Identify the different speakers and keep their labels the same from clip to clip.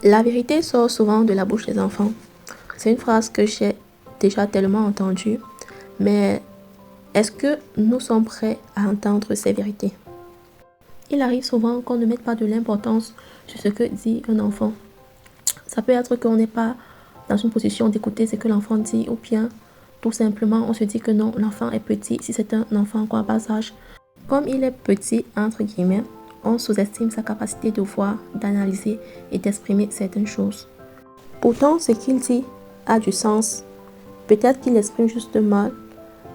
Speaker 1: La vérité sort souvent de la bouche des enfants. C'est une phrase que j'ai déjà tellement entendue, mais est-ce que nous sommes prêts à entendre ces vérités? Il arrive souvent qu'on ne mette pas de l'importance sur ce que dit un enfant. Ça peut être qu'on n'est pas dans une position d'écouter ce que l'enfant dit, ou bien tout simplement on se dit que non, l'enfant est petit si c'est un enfant encore à bas âge. Comme il est petit, entre guillemets, on sous-estime sa capacité de voir, d'analyser et d'exprimer certaines choses. Pourtant, ce qu'il dit a du sens. Peut-être qu'il l'exprime juste mal,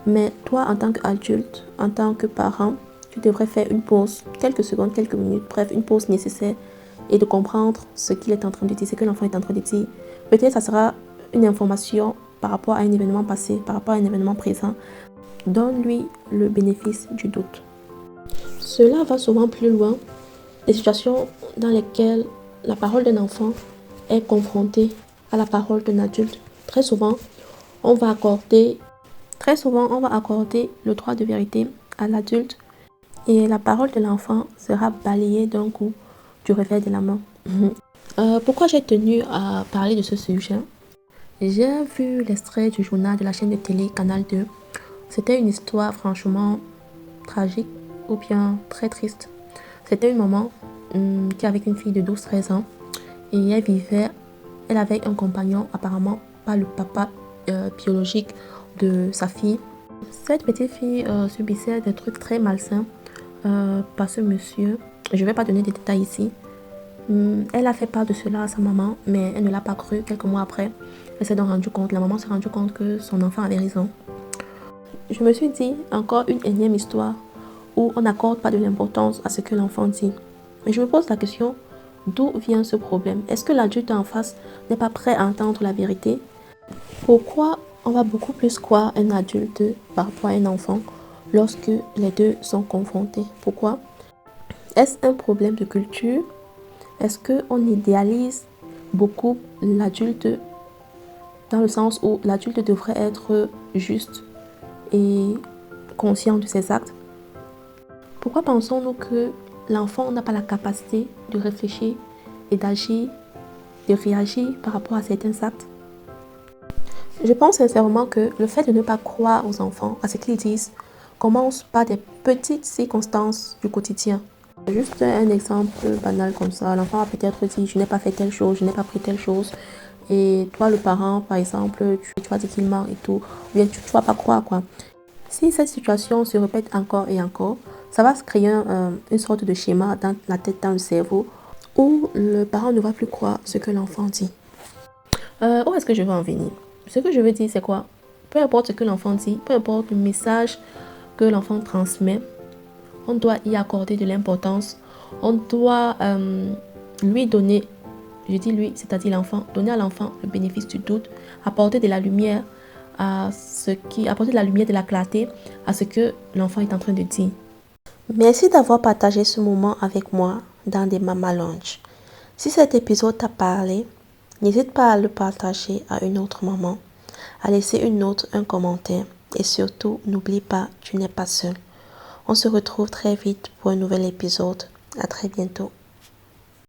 Speaker 1: mais toi, en tant qu'adulte, en tant que parent, tu devrais faire une pause, quelques secondes, quelques minutes, bref, une pause nécessaire et de comprendre ce qu'il est en train de dire, ce que l'enfant est en train de dire. Peut-être ça sera une information par rapport à un événement passé, par rapport à un événement présent. Donne-lui le bénéfice du doute. Cela va souvent plus loin. Des situations dans lesquelles la parole d'un enfant est confrontée à la parole d'un adulte. Très souvent, on va accorder le droit de vérité à l'adulte et la parole de l'enfant sera balayée d'un coup du revers de la main. Pourquoi j'ai tenu à parler de ce sujet? J'ai vu l'extrait du journal de la chaîne de télé Canal 2. C'était une histoire franchement tragique ou bien très triste. C'était une maman qui avait une fille de 12-13 ans et elle avait un compagnon, apparemment pas le papa biologique de sa fille. Cette petite fille subissait des trucs très malsains par ce monsieur. Je ne vais pas donner des détails ici. Elle a fait part de cela à sa maman, mais elle ne l'a pas cru. Quelques mois après, la maman s'est rendue compte que son enfant avait raison. Je me suis dit, encore une énième histoire où on n'accorde pas de l'importance à ce que l'enfant dit. Mais je me pose la question, d'où vient ce problème? Est-ce que l'adulte en face n'est pas prêt à entendre la vérité? Pourquoi on va beaucoup plus croire un adulte par rapport à un enfant lorsque les deux sont confrontés? Pourquoi? Est-ce un problème de culture? Est-ce qu'on idéalise beaucoup l'adulte dans le sens où l'adulte devrait être juste et conscient de ses actes? Pourquoi pensons-nous que l'enfant n'a pas la capacité de réfléchir et d'agir, de réagir par rapport à certains actes? Je pense sincèrement que le fait de ne pas croire aux enfants, à ce qu'ils disent, commence par des petites circonstances du quotidien. Juste un exemple banal comme ça, l'enfant va peut-être dire je n'ai pas fait telle chose, je n'ai pas pris telle chose. Et toi le parent par exemple, tu vas dire qu'il ment et tout, ou bien tu vas pas croire quoi. Si cette situation se répète encore et encore, ça va se créer une sorte de schéma dans la tête, dans le cerveau, où le parent ne va plus croire ce que l'enfant dit. Où est-ce que je veux en venir? Ce que je veux dire c'est quoi? Peu importe ce que l'enfant dit, peu importe le message que l'enfant transmet, on doit y accorder de l'importance. On doit lui donner, je dis lui, c'est-à-dire l'enfant, donner à l'enfant le bénéfice du doute, apporter de la lumière apporter de la lumière, de la clarté à ce que l'enfant est en train de dire. Merci d'avoir partagé ce moment avec moi dans des Mama Lounge. Si cet épisode t'a parlé, n'hésite pas à le partager à une autre maman, à laisser une note, un commentaire et surtout, n'oublie pas, tu n'es pas seul. On se retrouve très vite pour un nouvel épisode. À très bientôt.